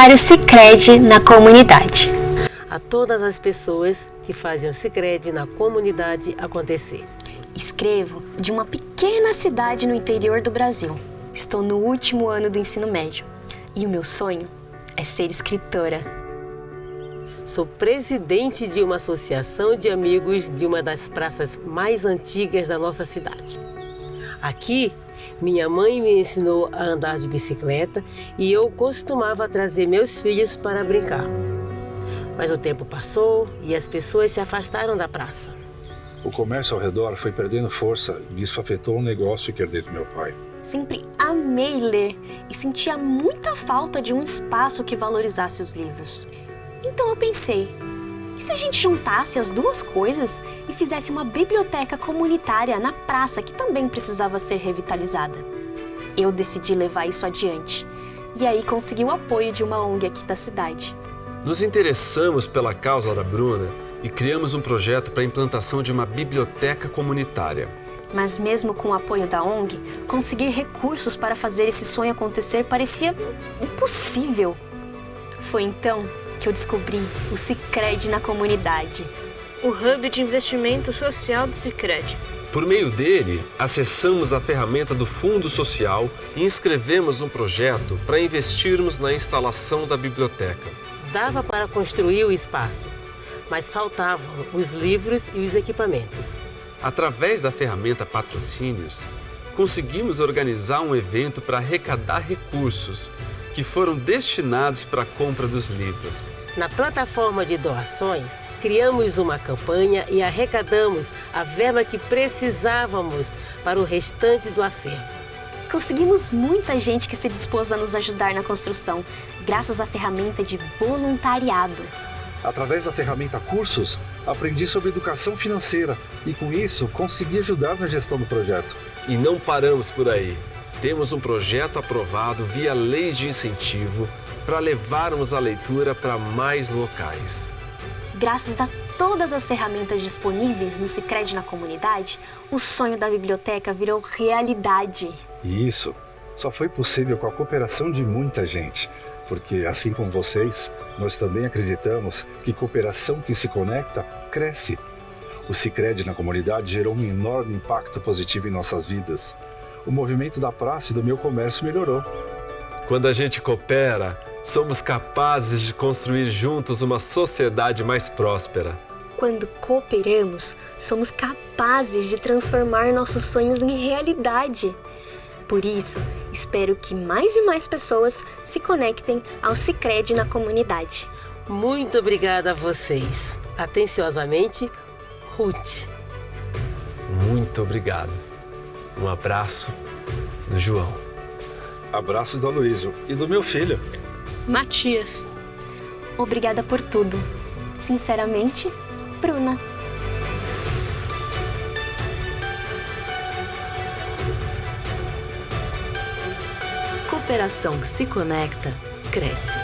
Aniversário Sicredi na comunidade. A todas as pessoas que fazem o Sicredi na comunidade acontecer. Escrevo de uma pequena cidade no interior do Brasil. Estou no último ano do ensino médio e o meu sonho é ser escritora. Sou presidente de uma associação de amigos de uma das praças mais antigas da nossa cidade. Aqui, minha mãe me ensinou a andar de bicicleta e eu costumava trazer meus filhos para brincar. Mas o tempo passou e as pessoas se afastaram da praça. O comércio ao redor foi perdendo força e isso afetou o negócio que herdei do meu pai. Sempre amei ler e sentia muita falta de um espaço que valorizasse os livros. Então eu pensei, e se a gente juntasse as duas coisas e fizesse uma biblioteca comunitária na praça que também precisava ser revitalizada? Eu decidi levar isso adiante e aí consegui o apoio de uma ONG aqui da cidade. Nos interessamos pela causa da Bruna e criamos um projeto para a implantação de uma biblioteca comunitária. Mas mesmo com o apoio da ONG, conseguir recursos para fazer esse sonho acontecer parecia impossível. Foi então que eu descobri o Sicredi na comunidade. O hub de investimento social do Sicredi. Por meio dele, acessamos a ferramenta do Fundo Social e inscrevemos um projeto para investirmos na instalação da biblioteca. Dava para construir o espaço, mas faltavam os livros e os equipamentos. Através da ferramenta Patrocínios, conseguimos organizar um evento para arrecadar recursos que foram destinados para a compra dos livros. Na plataforma de doações, criamos uma campanha e arrecadamos a verba que precisávamos para o restante do acervo. Conseguimos muita gente que se dispôs a nos ajudar na construção, graças à ferramenta de voluntariado. Através da ferramenta Cursos, aprendi sobre educação financeira e, com isso, consegui ajudar na gestão do projeto. E não paramos por aí. Temos um projeto aprovado via leis de incentivo para levarmos a leitura para mais locais. Graças a todas as ferramentas disponíveis no Sicredi na comunidade, o sonho da biblioteca virou realidade. E isso só foi possível com a cooperação de muita gente. Porque, assim como vocês, nós também acreditamos que cooperação que se conecta, cresce. O Sicredi na comunidade gerou um enorme impacto positivo em nossas vidas. O movimento da praça e do meu comércio melhorou. Quando a gente coopera, somos capazes de construir juntos uma sociedade mais próspera. Quando cooperamos, somos capazes de transformar nossos sonhos em realidade. Por isso, espero que mais e mais pessoas se conectem ao Sicredi na comunidade. Muito obrigada a vocês. Atenciosamente, Ruth. Muito obrigado. Um abraço do João. Abraço do Aloysio e do meu filho. Matias. Obrigada por tudo. Sinceramente, Bruna. Cooperação que se conecta, cresce.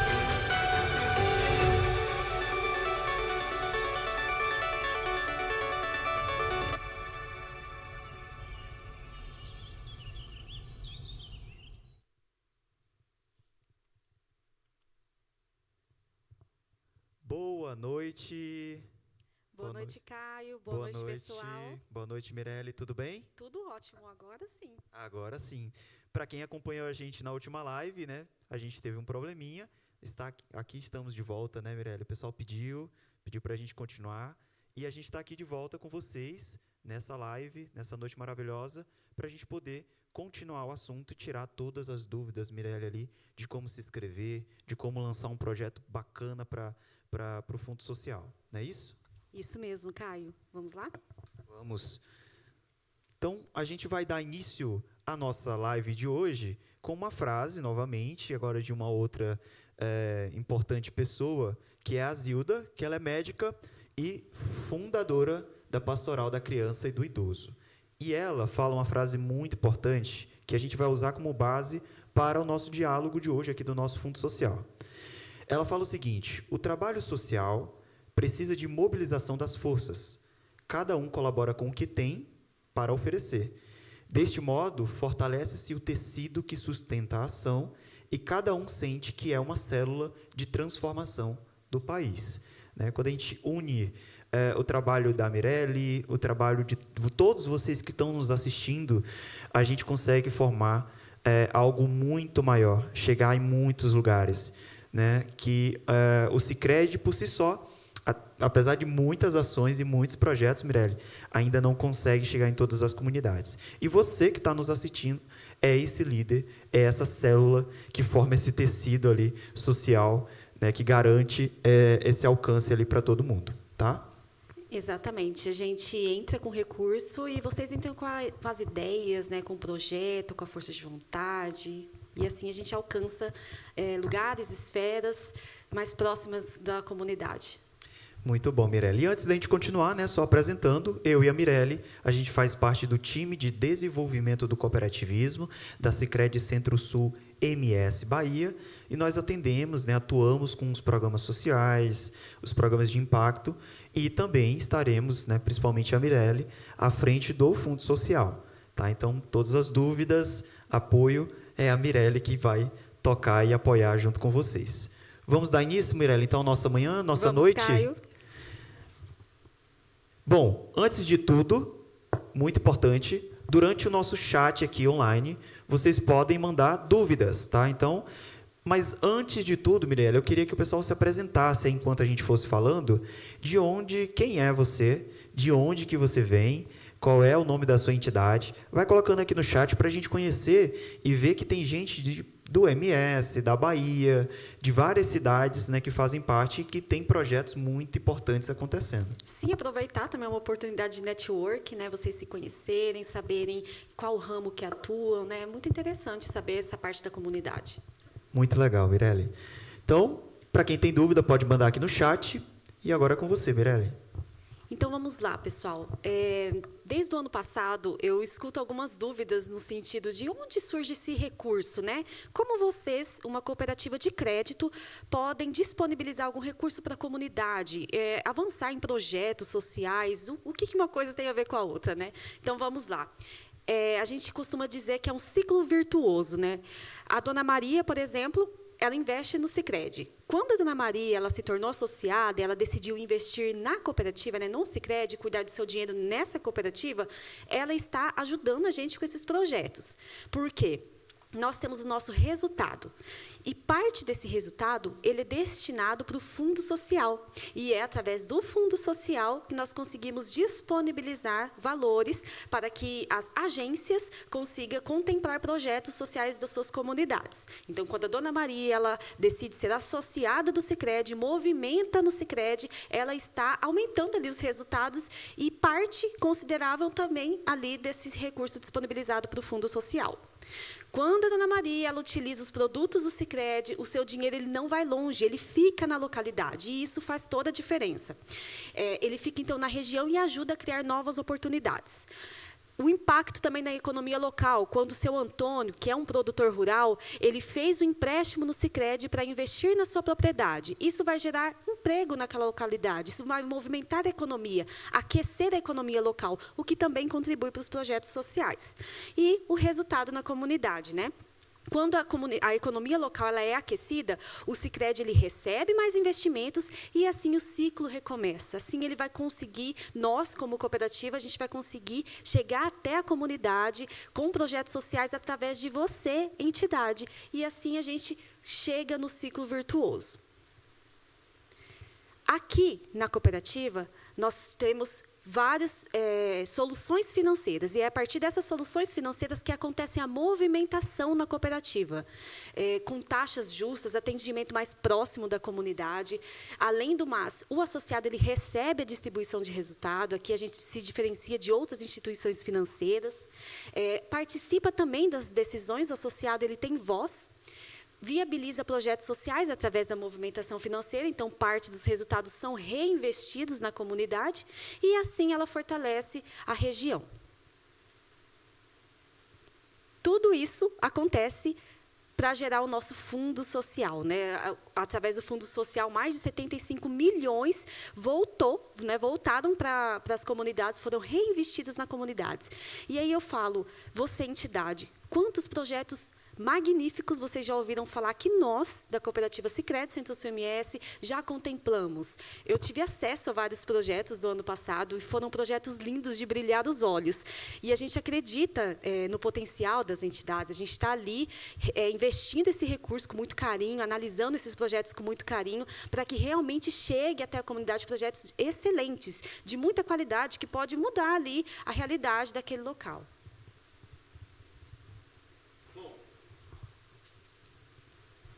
Boa noite. Boa noite, Caio. Boa noite, pessoal. Boa noite, Mirelle. Tudo bem? Tudo ótimo, agora sim. Agora sim. Para quem acompanhou a gente na última live, né? A gente teve um probleminha. Aqui estamos de volta, né, Mirelle? O pessoal pediu para a gente continuar. E a gente está aqui de volta com vocês nessa live, nessa noite maravilhosa, para a gente poder continuar o assunto e tirar todas as dúvidas, Mirelle, ali, de como se inscrever, de como lançar um projeto bacana para o Fundo Social. Não é isso? Isso mesmo, Caio. Vamos lá? Vamos. Então, a gente vai dar início à nossa live de hoje com uma frase, novamente, agora de uma outra importante pessoa, que é a Zilda, que ela é médica e fundadora da Pastoral da Criança e do Idoso. E ela fala uma frase muito importante que a gente vai usar como base para o nosso diálogo de hoje aqui do nosso Fundo Social. Ela fala o seguinte: o trabalho social precisa de mobilização das forças. Cada um colabora com o que tem para oferecer. Deste modo, fortalece-se o tecido que sustenta a ação e cada um sente que é uma célula de transformação do país. Né? Quando a gente une o trabalho da Mirelle, o trabalho de todos vocês que estão nos assistindo, a gente consegue formar algo muito maior, chegar em muitos lugares. Né? Que o Sicredi, por si só, apesar de muitas ações e muitos projetos, Mirelle, ainda não consegue chegar em todas as comunidades. E você que está nos assistindo é esse líder, é essa célula que forma esse tecido ali social, né, que garante esse alcance ali para todo mundo, tá? Exatamente. A gente entra com recurso e vocês entram com as ideias, né, com o projeto, com a força de vontade. E assim a gente alcança lugares, esferas mais próximas da comunidade. Muito bom, Mirelle. E antes da gente continuar, né, só apresentando, eu e a Mirelle, a gente faz parte do time de desenvolvimento do cooperativismo da Sicredi Centro-Sul MS Bahia, e nós atendemos, né, atuamos com os programas sociais, os programas de impacto, e também estaremos, né, principalmente a Mirelle, à frente do Fundo Social. Tá? Então, todas as dúvidas, apoio, é a Mirelle que vai tocar e apoiar junto com vocês. Vamos dar início, Mirelle, então, nossa manhã, nossa noite? Caio. Bom, antes de tudo, muito importante, durante o nosso chat aqui online, vocês podem mandar dúvidas, tá? Então, mas antes de tudo, Mirelle, eu queria que o pessoal se apresentasse enquanto a gente fosse falando, quem é você, de onde que você vem, qual é o nome da sua entidade. Vai colocando aqui no chat para a gente conhecer e ver que tem gente do MS, da Bahia, de várias cidades, né, que fazem parte e que tem projetos muito importantes acontecendo. Sim, aproveitar também uma oportunidade de network, né, vocês se conhecerem, saberem qual ramo que atuam, né, é muito interessante saber essa parte da comunidade. Muito legal, Mirelle. Então, para quem tem dúvida, pode mandar aqui no chat. E agora é com você, Mirelle. Então, vamos lá, pessoal. Desde o ano passado, eu escuto algumas dúvidas no sentido de onde surge esse recurso, né? Como vocês, uma cooperativa de crédito, podem disponibilizar algum recurso para a comunidade, avançar em projetos sociais, o que uma coisa tem a ver com a outra, né? Então, vamos lá. A gente costuma dizer que é um ciclo virtuoso, né? A Dona Maria, por exemplo, ela investe no Sicredi. Quando a Dona Maria ela se tornou associada, ela decidiu investir na cooperativa, né, no Sicredi, cuidar do seu dinheiro nessa cooperativa, ela está ajudando a gente com esses projetos. Por quê? Nós temos o nosso resultado. E parte desse resultado, ele é destinado para o Fundo Social. E é através do Fundo Social que nós conseguimos disponibilizar valores para que as agências consigam contemplar projetos sociais das suas comunidades. Então, quando a Dona Maria ela decide ser associada do Sicredi, movimenta no Sicredi, ela está aumentando ali os resultados e parte considerável também ali desse recurso disponibilizado para o Fundo Social. Quando a Dona Maria ela utiliza os produtos do Sicredi, o seu dinheiro ele não vai longe, ele fica na localidade, e isso faz toda a diferença. Ele fica, então, na região e ajuda a criar novas oportunidades. O impacto também na economia local, quando o seu Antônio, que é um produtor rural, ele fez o empréstimo no Sicredi para investir na sua propriedade. Isso vai gerar emprego naquela localidade, isso vai movimentar a economia, aquecer a economia local, o que também contribui para os projetos sociais. E o resultado na comunidade, né? Quando a economia local ela é aquecida, o Sicredi ele recebe mais investimentos e assim o ciclo recomeça. Assim ele vai conseguir, nós como cooperativa, a gente vai conseguir chegar até a comunidade com projetos sociais através de você, entidade. E assim a gente chega no ciclo virtuoso. Aqui na cooperativa, nós temos várias soluções financeiras, e é a partir dessas soluções financeiras que acontece a movimentação na cooperativa, com taxas justas, atendimento mais próximo da comunidade. Além do mais, o associado ele recebe a distribuição de resultado, aqui a gente se diferencia de outras instituições financeiras, participa também das decisões, o associado ele tem voz, viabiliza projetos sociais através da movimentação financeira, então parte dos resultados são reinvestidos na comunidade e assim ela fortalece a região. Tudo isso acontece para gerar o nosso fundo social, né? Através do fundo social, mais de 75 milhões voltaram para as comunidades, foram reinvestidos na comunidade. E aí eu falo, você entidade, quantos projetos magníficos. Vocês já ouviram falar que nós, da Cooperativa Sicredi Centro-Sul MS, já contemplamos. Eu tive acesso a vários projetos do ano passado e foram projetos lindos de brilhar os olhos. E a gente acredita no potencial das entidades. A gente está ali investindo esse recurso com muito carinho, analisando esses projetos com muito carinho, para que realmente chegue até a comunidade projetos excelentes, de muita qualidade, que pode mudar ali a realidade daquele local.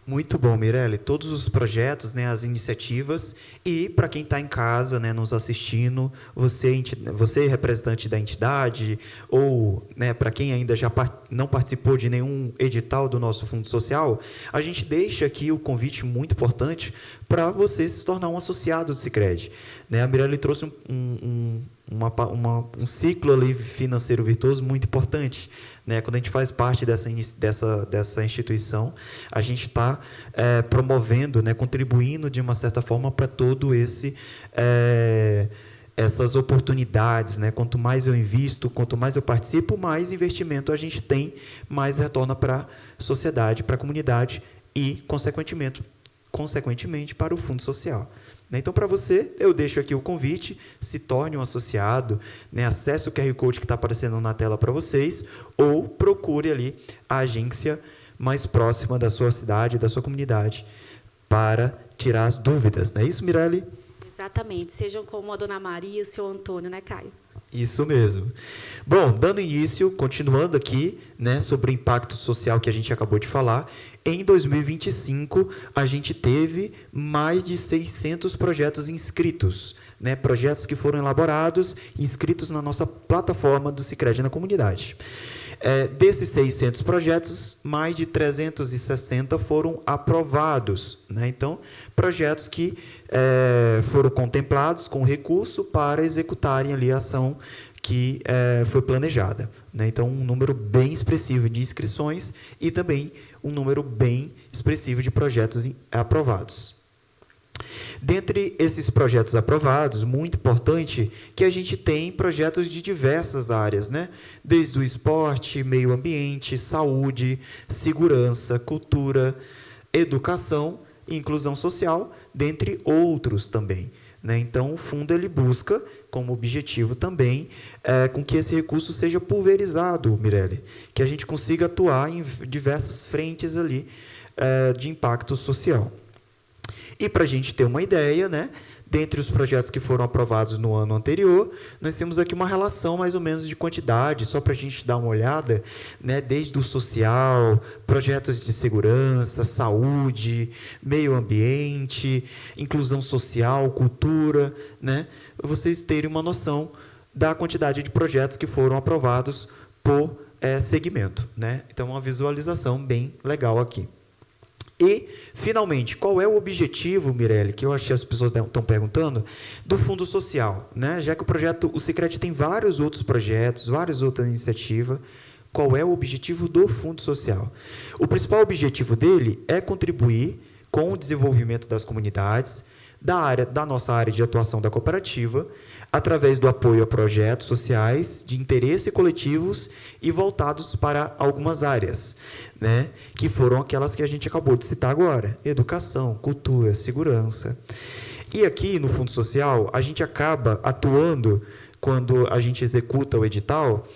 Muito bom, Mirelle. Todos os projetos, né, as iniciativas, e para quem está em casa, né, nos assistindo, você representante da entidade, ou, né, para quem ainda já não participou de nenhum edital do nosso Fundo Social, a gente deixa aqui o convite muito importante para você se tornar um associado do Sicredi. Né, a Mirelle trouxe um ciclo ali financeiro virtuoso muito importante. Né? Quando a gente faz parte dessa instituição, a gente está promovendo, né, contribuindo de uma certa forma para todo essas oportunidades. Né? Quanto mais eu invisto, quanto mais eu participo, mais investimento a gente tem, mais retorna para a sociedade, para a comunidade e, consequentemente, para o Fundo Social. Então, para você, eu deixo aqui o convite, se torne um associado, né, acesse o QR Code que está aparecendo na tela para vocês, ou procure ali a agência mais próxima da sua cidade, da sua comunidade, para tirar as dúvidas. Não é isso, Mirelle? Exatamente. Sejam como a Dona Maria e o seu Antônio, né, Caio? Isso mesmo. Bom, dando início, continuando aqui, né, sobre o impacto social que a gente acabou de falar, em 2025, a gente teve mais de 600 projetos inscritos, né, projetos que foram elaborados e inscritos na nossa plataforma do Sicredi na comunidade. Desses 600 projetos, mais de 360 foram aprovados. Né? Então, projetos que foram contemplados com recurso para executarem ali a ação que foi planejada. Né? Então, um número bem expressivo de inscrições e também um número bem expressivo de projetos aprovados. Dentre esses projetos aprovados, muito importante que a gente tem projetos de diversas áreas, né? Desde o esporte, meio ambiente, saúde, segurança, cultura, educação e inclusão social, dentre outros também. Né? Então, o fundo ele busca como objetivo também com que esse recurso seja pulverizado, Mirelle, que a gente consiga atuar em diversas frentes ali de impacto social. E para a gente ter uma ideia, né, dentre os projetos que foram aprovados no ano anterior, nós temos aqui uma relação mais ou menos de quantidade, só para a gente dar uma olhada, né, desde o social, projetos de segurança, saúde, meio ambiente, inclusão social, cultura, né, vocês terem uma noção da quantidade de projetos que foram aprovados por segmento. Né? Então, uma visualização bem legal aqui. E, finalmente, qual é o objetivo, Mirelle, que eu acho que as pessoas estão perguntando, do Fundo Social? Né? Já que o Sicredi tem vários outros projetos, várias outras iniciativas, qual é o objetivo do Fundo Social? O principal objetivo dele é contribuir com o desenvolvimento das comunidades, da nossa área de atuação da cooperativa, através do apoio a projetos sociais de interesse coletivos e voltados para algumas áreas, né, que foram aquelas que a gente acabou de citar agora: educação, cultura, segurança. E aqui no Fundo Social, a gente acaba atuando, quando a gente executa o edital,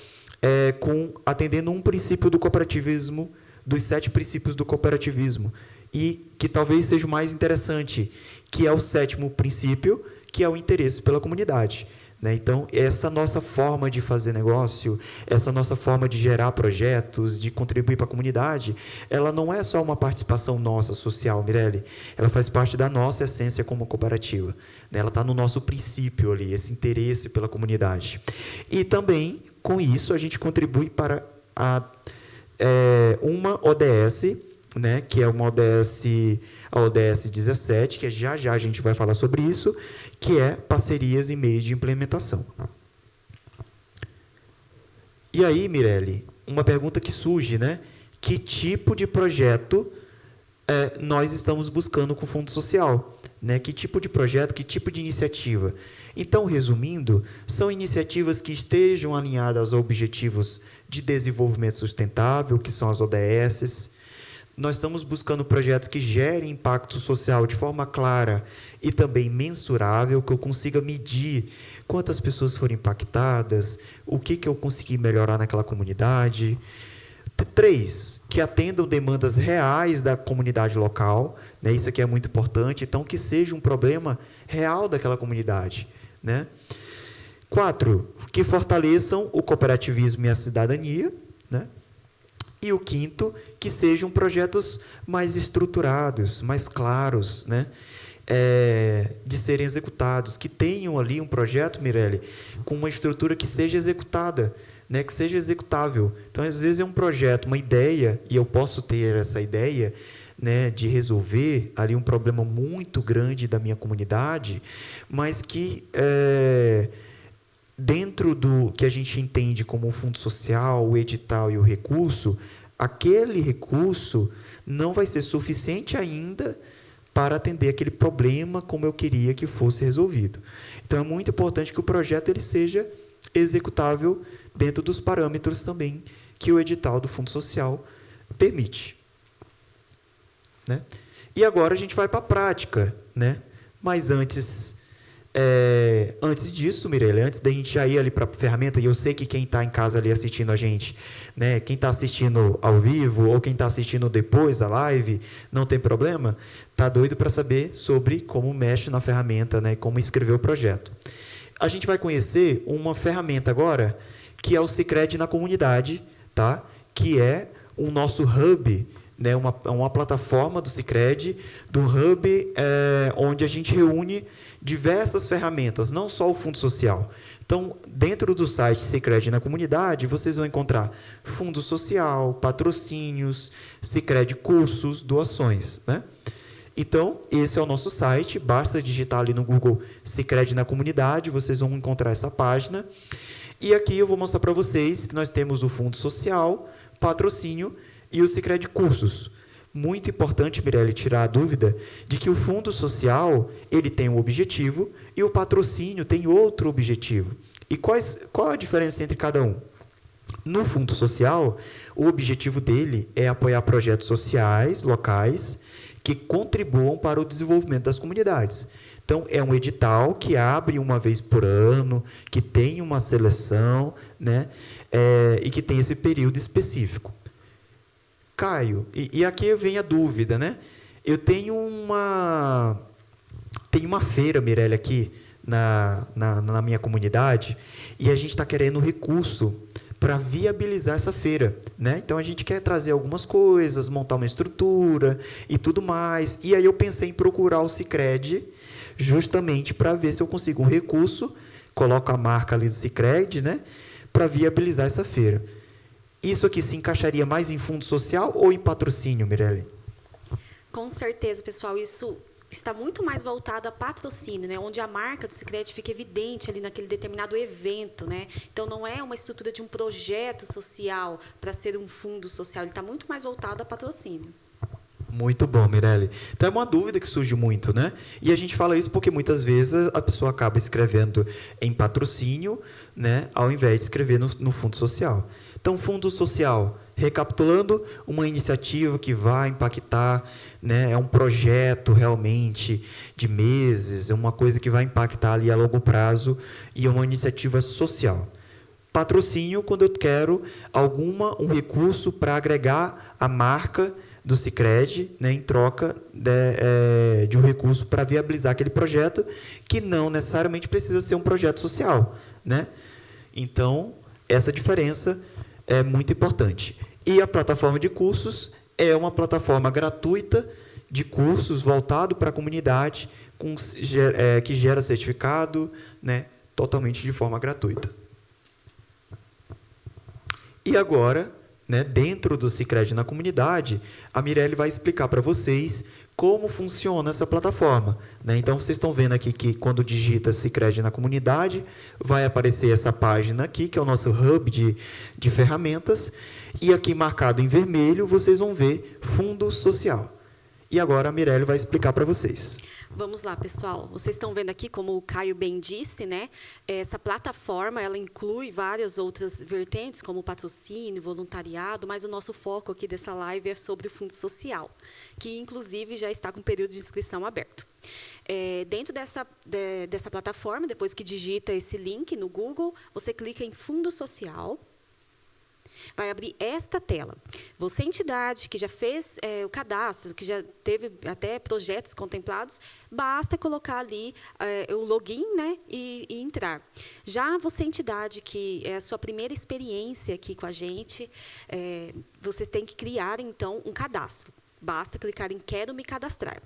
atendendo um princípio do cooperativismo, dos 7 princípios do cooperativismo, e que talvez seja o mais interessante, que é o 7º princípio, que é o interesse pela comunidade. Né? Então, essa nossa forma de fazer negócio, essa nossa forma de gerar projetos, de contribuir para a comunidade, ela não é só uma participação nossa social, Mirelle, ela faz parte da nossa essência como cooperativa. Né? Ela está no nosso princípio ali, esse interesse pela comunidade. E também, com isso, a gente contribui para uma ODS, né, que é uma a ODS 17, que já a gente vai falar sobre isso, que é parcerias e meios de implementação. E aí, Mirelle, uma pergunta que surge, né? Que tipo de projeto nós estamos buscando com o Fundo Social? Né? Que tipo de projeto, que tipo de iniciativa? Então, resumindo, são iniciativas que estejam alinhadas aos objetivos de desenvolvimento sustentável, que são as ODSs, Nós estamos buscando projetos que gerem impacto social de forma clara e também mensurável, que eu consiga medir quantas pessoas foram impactadas, o que eu consegui melhorar naquela comunidade. 3, que atendam demandas reais da comunidade local, né? Isso aqui é muito importante, então que seja um problema real daquela comunidade, né? 4, que fortaleçam o cooperativismo e a cidadania, né? E o 5º, que sejam projetos mais estruturados, mais claros, né? De serem executados, que tenham ali um projeto, Mirelle, com uma estrutura que seja executada, né, que seja executável. Então, às vezes é um projeto, uma ideia, e eu posso ter essa ideia, né, de resolver ali um problema muito grande da minha comunidade, mas que dentro do que a gente entende como o fundo social, o edital e o recurso, aquele recurso não vai ser suficiente ainda para atender aquele problema como eu queria que fosse resolvido. Então, é muito importante que o projeto ele seja executável dentro dos parâmetros também que o edital do Fundo Social permite, né? E agora a gente vai para a prática, né? Mas antes disso, Mirelle, antes da gente já ir ali para a ferramenta, e eu sei que quem está em casa ali assistindo a gente, né, quem está assistindo ao vivo ou quem está assistindo depois da live, não tem problema, está doido para saber sobre como mexe na ferramenta, né, como escrever o projeto. A gente vai conhecer uma ferramenta agora, que é o Sicredi na Comunidade, tá? Que é o nosso hub, né? uma plataforma do Sicredi, do hub onde a gente reúne diversas ferramentas, não só o Fundo Social. Então, dentro do site Sicredi na Comunidade, vocês vão encontrar Fundo Social, patrocínios, Sicredi cursos, doações, né? Então, esse é o nosso site, basta digitar ali no Google Sicredi na Comunidade, vocês vão encontrar essa página. E aqui eu vou mostrar para vocês que nós temos o Fundo Social, patrocínio e o Sicredi Cursos. Muito importante, Mirelle, tirar a dúvida de que o Fundo Social ele tem um objetivo e o patrocínio tem outro objetivo. E qual a diferença entre cada um? No Fundo Social, o objetivo dele é apoiar projetos sociais, locais, que contribuam para o desenvolvimento das comunidades. Então, é um edital que abre uma vez por ano, que tem uma seleção, né, e que tem esse período específico. Caio, e aqui vem a dúvida, né? Eu tenho uma feira, Mirelle, aqui na minha comunidade, e a gente está querendo recurso para viabilizar essa feira, né? Então, a gente quer trazer algumas coisas, montar uma estrutura e tudo mais. E aí eu pensei em procurar o Sicredi, justamente para ver se eu consigo um recurso, coloco a marca ali do Sicredi, né, para viabilizar essa feira. Isso aqui se encaixaria mais em fundo social ou em patrocínio, Mirelle? Com certeza, pessoal, isso está muito mais voltado a patrocínio, né, onde a marca do Sicredi fica evidente ali naquele determinado evento, né? Então, não é uma estrutura de um projeto social para ser um fundo social, ele está muito mais voltado a patrocínio. Muito bom, Mirelle. Então, é uma dúvida que surge muito, né? E a gente fala isso porque muitas vezes a pessoa acaba escrevendo em patrocínio, né, ao invés de escrever no fundo social. Então, fundo social, recapitulando, uma iniciativa que vai impactar, né, é um projeto realmente de meses, é uma coisa que vai impactar ali a longo prazo e é uma iniciativa social. Patrocínio, quando eu quero um recurso para agregar a marca do Sicredi, né, em troca de um recurso para viabilizar aquele projeto, que não necessariamente precisa ser um projeto social, né? Então, essa diferença é muito importante. E a plataforma de cursos é uma plataforma gratuita de cursos voltado para a comunidade, que gera certificado, né, totalmente de forma gratuita. E agora, né, dentro do Sicredi na Comunidade, a Mirelle vai explicar para vocês como funciona essa plataforma, né? Então, vocês estão vendo aqui que quando digita Sicredi na Comunidade, vai aparecer essa página aqui, que é o nosso hub de ferramentas, e aqui marcado em vermelho, vocês vão ver Fundo Social. E agora a Mirelle vai explicar para vocês. Vamos lá, pessoal. Vocês estão vendo aqui, como o Caio bem disse, né? Essa plataforma, ela inclui várias outras vertentes, como patrocínio, voluntariado, mas o nosso foco aqui dessa live é sobre o Fundo Social, que, inclusive, já está com o período de inscrição aberto. Dentro dessa plataforma, depois que digita esse link no Google, você clica em Fundo Social. Vai abrir esta tela. Você, entidade que já fez o cadastro, que já teve até projetos contemplados, basta colocar ali o login, né, e entrar. Já você, entidade que é a sua primeira experiência aqui com a gente, vocês têm que criar, então, um cadastro. Basta clicar em Quero me cadastrar.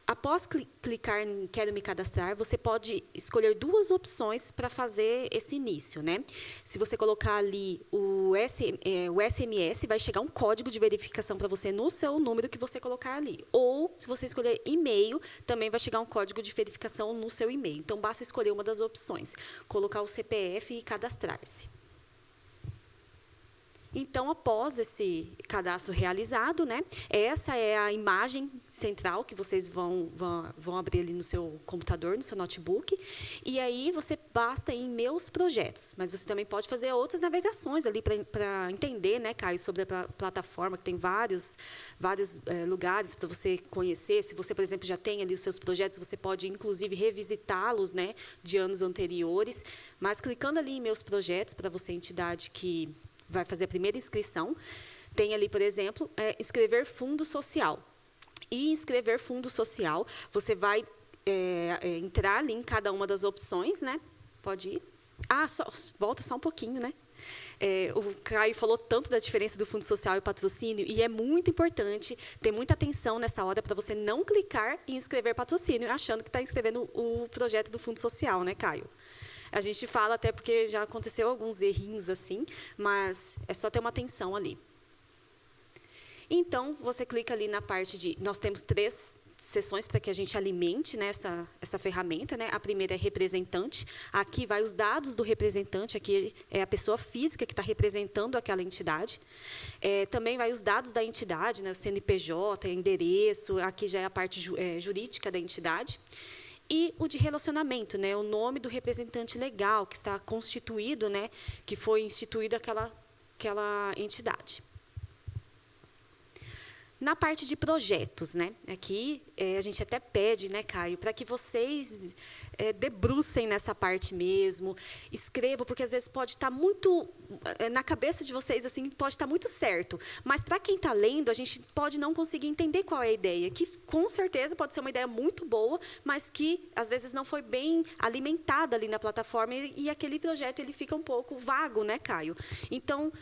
Após clicar em Quero me cadastrar, você pode escolher duas opções para fazer esse início, né? Se você colocar ali o SMS, vai chegar um código de verificação para você no seu número que você colocar ali. Ou, se você escolher e-mail, também vai chegar um código de verificação no seu e-mail. Então, basta escolher uma das opções, colocar o CPF e cadastrar-se. Então, após esse cadastro realizado, né, essa é a imagem central que vocês vão abrir ali no seu computador, no seu notebook. E aí, você basta ir em Meus Projetos. Mas você também pode fazer outras navegações ali para entender, né, Caio, sobre a plataforma, que tem vários lugares para você conhecer. Se você, por exemplo, já tem ali os seus projetos, você pode, inclusive, revisitá-los, né, de anos anteriores. Mas, clicando ali em Meus Projetos, para você, entidade que vai fazer a primeira inscrição, tem ali, por exemplo, inscrever fundo social. E inscrever fundo social, você vai entrar ali em cada uma das opções, né? Pode ir. Volta só um pouquinho, né? O Caio falou tanto da diferença do fundo social e patrocínio, e é muito importante ter muita atenção nessa hora para você não clicar em inscrever patrocínio, achando que está inscrevendo o projeto do fundo social, né, Caio? A gente fala até porque já aconteceu alguns errinhos assim, mas é só ter uma atenção ali. Então, você clica ali na parte de... Nós temos 3 sessões para que a gente alimente, né, essa ferramenta, né? A primeira é representante. Aqui vai os dados do representante, aqui é a pessoa física que está representando aquela entidade. Também vai os dados da entidade, né, o CNPJ, endereço, aqui já é a parte jurídica da entidade. E o de relacionamento, né, o nome do representante legal que está constituído, né, que foi instituído aquela entidade. Na parte de projetos, né, aqui a gente até pede, né, Caio, para que vocês debrucem nessa parte mesmo, escrevam, porque às vezes pode estar muito, na cabeça de vocês, assim, pode estar muito certo, mas para quem está lendo, a gente pode não conseguir entender qual é a ideia, que com certeza pode ser uma ideia muito boa, mas que às vezes não foi bem alimentada ali na plataforma e aquele projeto ele fica um pouco vago, né, Caio? Então,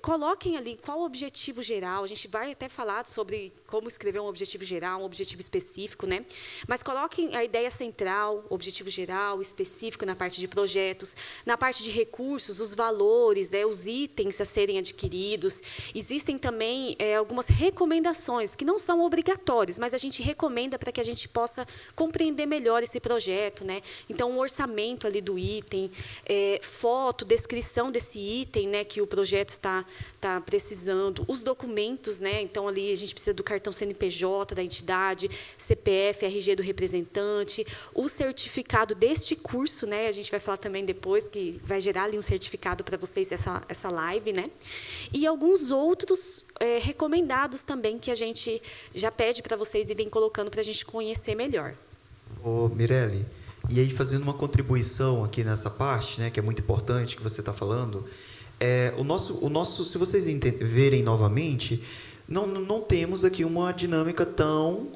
coloquem ali qual o objetivo geral, a gente vai até falar sobre como escrever um objetivo geral, um objetivo específico, né? Mas coloquem a ideia central, objetivo geral, específico na parte de projetos, na parte de recursos, os valores, os itens a serem adquiridos. Existem também algumas recomendações que não são obrigatórias, mas a gente recomenda para que a gente possa compreender melhor esse projeto, né? Então, um orçamento ali do item, foto, descrição desse item, né, que o projeto está precisando, os documentos, né? Então, ali a gente precisa do cartão CNPJ da entidade, CPF, RG do representante, o certificado deste curso, né? A gente vai falar também depois que vai gerar ali um certificado para vocês essa live, né? E alguns outros recomendados também que a gente já pede para vocês irem colocando para a gente conhecer melhor. Ô, Mirelle, e aí fazendo uma contribuição aqui nessa parte, né, que é muito importante que você está falando, o nosso, se vocês verem novamente, não temos aqui uma dinâmica tão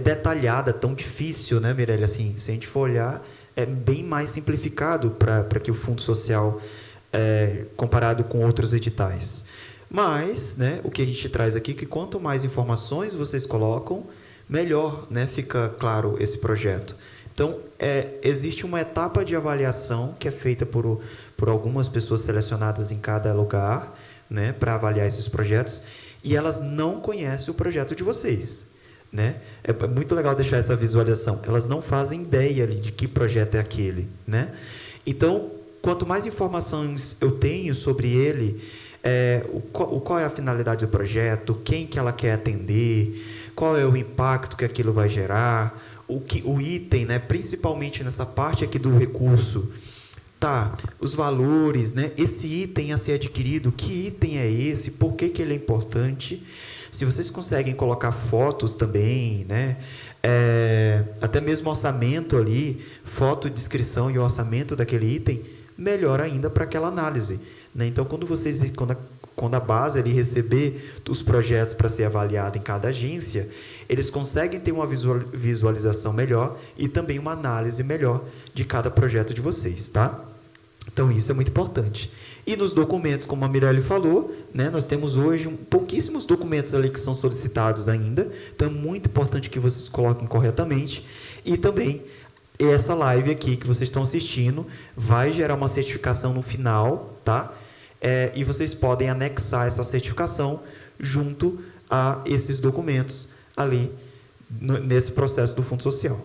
detalhada, tão difícil, né, Mirelle? Assim, se a gente for olhar, é bem mais simplificado para que o Fundo Social, comparado com outros editais. Mas, né, o que a gente traz aqui é que quanto mais informações vocês colocam, melhor, né, fica claro esse projeto. Então, existe uma etapa de avaliação que é feita por algumas pessoas selecionadas em cada lugar, né, para avaliar esses projetos, e elas não conhecem o projeto de vocês, né? É muito legal deixar essa visualização. Elas não fazem ideia ali de que projeto é aquele, né? Então, quanto mais informações eu tenho sobre ele, qual é a finalidade do projeto, quem que ela quer atender, qual é o impacto que aquilo vai gerar, o item, né, principalmente nessa parte aqui do recurso, tá, os valores, né, esse item a ser adquirido, que item é esse, por que ele é importante. Se vocês conseguem colocar fotos também, né, até mesmo orçamento ali, foto, descrição e orçamento daquele item, melhor ainda para aquela análise, né? Então, quando a base ali receber os projetos para ser avaliado em cada agência, eles conseguem ter uma visualização melhor e também uma análise melhor de cada projeto de vocês, tá? Então, isso é muito importante. E nos documentos, como a Mirelle falou, né, nós temos hoje pouquíssimos documentos ali que são solicitados ainda, então é muito importante que vocês coloquem corretamente. E também, essa live aqui que vocês estão assistindo vai gerar uma certificação no final, tá? E vocês podem anexar essa certificação junto a esses documentos ali nesse processo do Fundo Social.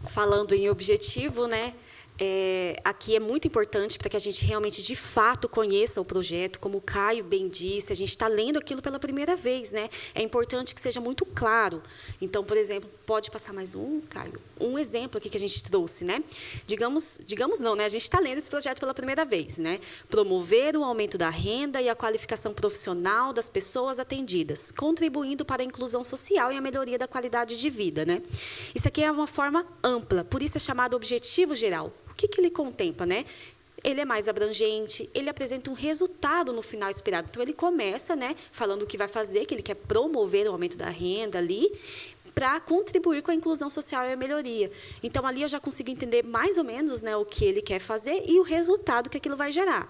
Falando em objetivo, né? Aqui é muito importante para que a gente realmente, de fato, conheça o projeto. Como o Caio bem disse, a gente está lendo aquilo pela primeira vez, né? É importante que seja muito claro. Então, por exemplo, pode passar mais um, Caio? Um exemplo aqui que a gente trouxe, né? Digamos não, né? A gente está lendo esse projeto pela primeira vez, né? Promover o aumento da renda e a qualificação profissional das pessoas atendidas, contribuindo para a inclusão social e a melhoria da qualidade de vida, né? Isso aqui é uma forma ampla, por isso é chamado objetivo geral. O que ele contempla, né? Ele é mais abrangente, ele apresenta um resultado no final esperado. Então, ele começa, né, falando o que vai fazer, que ele quer promover o aumento da renda ali, para contribuir com a inclusão social e a melhoria. Então, ali eu já consigo entender mais ou menos, né, o que ele quer fazer e o resultado que aquilo vai gerar.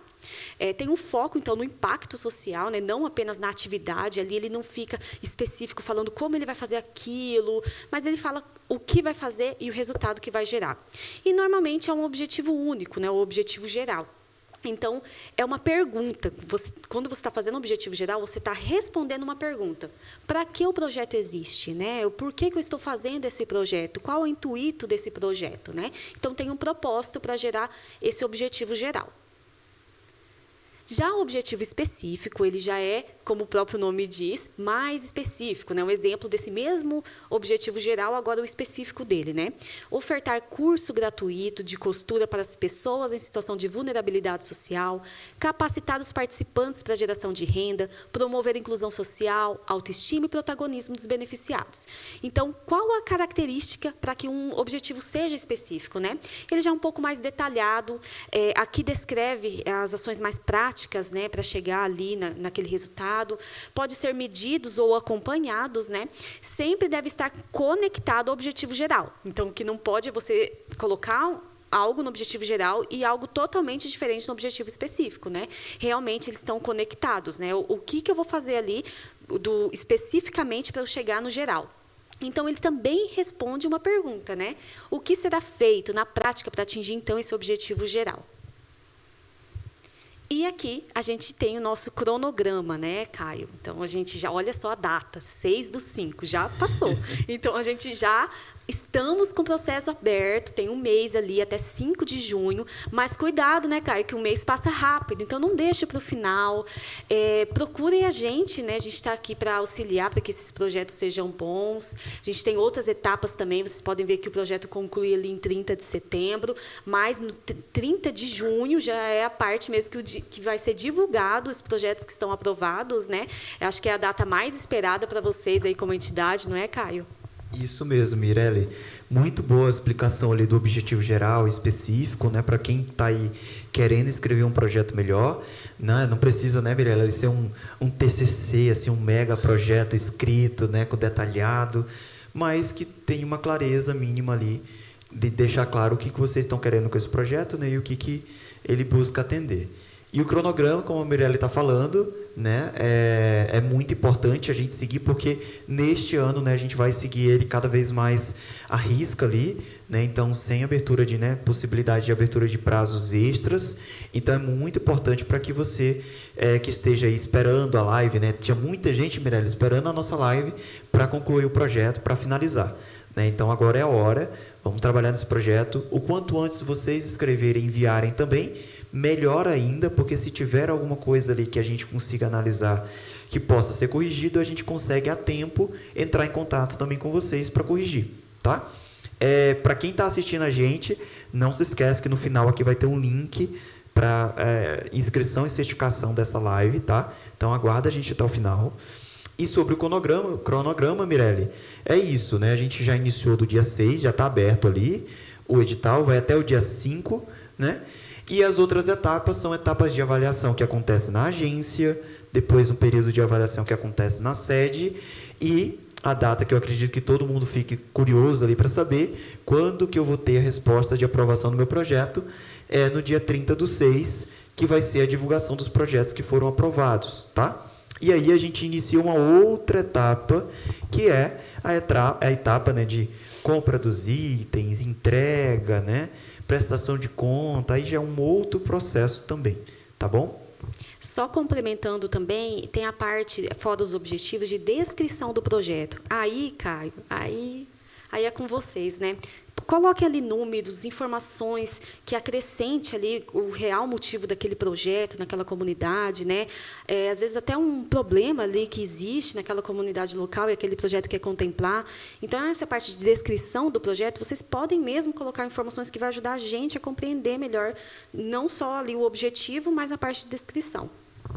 Tem um foco, então, no impacto social, né, não apenas na atividade. Ali ele não fica específico falando como ele vai fazer aquilo, mas ele fala o que vai fazer e o resultado que vai gerar. E, normalmente, é um objetivo único, né, o objetivo geral. Então, é uma pergunta. Quando você está fazendo um objetivo geral, você está respondendo uma pergunta. Para que o projeto existe? Né? Por que eu estou fazendo esse projeto? Qual o intuito desse projeto? Né? Então, tem um propósito para gerar esse objetivo geral. Já o objetivo específico, ele já é, como o próprio nome diz, mais específico, né? Um exemplo desse mesmo objetivo geral, agora o específico dele, né? Ofertar curso gratuito de costura para as pessoas em situação de vulnerabilidade social, capacitar os participantes para a geração de renda, promover a inclusão social, autoestima e protagonismo dos beneficiados. Então, qual a característica para que um objetivo seja específico, né? Ele já é um pouco mais detalhado, aqui descreve as ações mais práticas, né, para chegar ali naquele resultado, pode ser medidos ou acompanhados, né, sempre deve estar conectado ao objetivo geral. Então, o que não pode é você colocar algo no objetivo geral e algo totalmente diferente no objetivo específico, né? Realmente eles estão conectados, né? O que eu vou fazer ali especificamente para eu chegar no geral? Então, ele também responde uma pergunta, né? O que será feito na prática para atingir, então, esse objetivo geral? E aqui a gente tem o nosso cronograma, né, Caio? Então, a gente já, olha só a data, 6/5, já passou. Então, a gente já estamos com o processo aberto, tem um mês ali, até 5 de junho, mas cuidado, né, Caio, que o mês passa rápido, então não deixe para o final. Procurem a gente, né, a gente está aqui para auxiliar, para que esses projetos sejam bons. A gente tem outras etapas também, vocês podem ver que o projeto conclui ali em 30 de setembro, mas no 30 de junho já é a parte mesmo que vai ser divulgado os projetos que estão aprovados, né? Eu acho que é a data mais esperada para vocês aí como entidade, não é, Caio? Isso mesmo, Mirelle. Muito boa a explicação ali do objetivo geral específico, né, para quem está aí querendo escrever um projeto melhor, né? Não precisa, né, Mirelle, ser um TCC, assim, um mega projeto escrito, né, com detalhado, mas que tem uma clareza mínima ali de deixar claro o que vocês estão querendo com esse projeto, né, e o que ele busca atender. E o cronograma, como a Mirelle está falando, né, é muito importante a gente seguir, porque neste ano, né, a gente vai seguir ele cada vez mais à risca ali, né, então sem abertura de, né, possibilidade de abertura de prazos extras. Então é muito importante para que você que esteja aí esperando a live, né, tinha muita gente, Mirelle, esperando a nossa live para concluir o projeto, para finalizar. né? Então agora é a hora, vamos trabalhar nesse projeto. O quanto antes vocês escreverem e enviarem também, melhor ainda, porque se tiver alguma coisa ali que a gente consiga analisar que possa ser corrigido, a gente consegue a tempo entrar em contato também com vocês para corrigir, tá? Para quem está assistindo a gente, não se esquece que no final aqui vai ter um link para inscrição e certificação dessa live, tá? Então aguarda a gente até o final. E sobre o cronograma, Mirelle, é isso, né? A gente já iniciou do dia 6, já está aberto ali, o edital vai até o dia 5, né? E as outras etapas são etapas de avaliação que acontecem na agência, depois um período de avaliação que acontece na sede e a data que eu acredito que todo mundo fique curioso ali para saber quando que eu vou ter a resposta de aprovação do meu projeto, no dia 30/6, que vai ser a divulgação dos projetos que foram aprovados, tá? E aí a gente inicia uma outra etapa, que é a etapa, né, de compra dos itens, entrega, né, prestação de conta, aí já é um outro processo também, tá bom? Só complementando também, tem a parte, fora dos objetivos, de descrição do projeto. Aí, Caio, aí é com vocês, né? Coloquem ali números, informações que acrescente ali o real motivo daquele projeto naquela comunidade, né? Às vezes até um problema ali que existe naquela comunidade local e aquele projeto quer contemplar. Então, essa parte de descrição do projeto, vocês podem mesmo colocar informações que vai ajudar a gente a compreender melhor, não só ali o objetivo, mas a parte de descrição.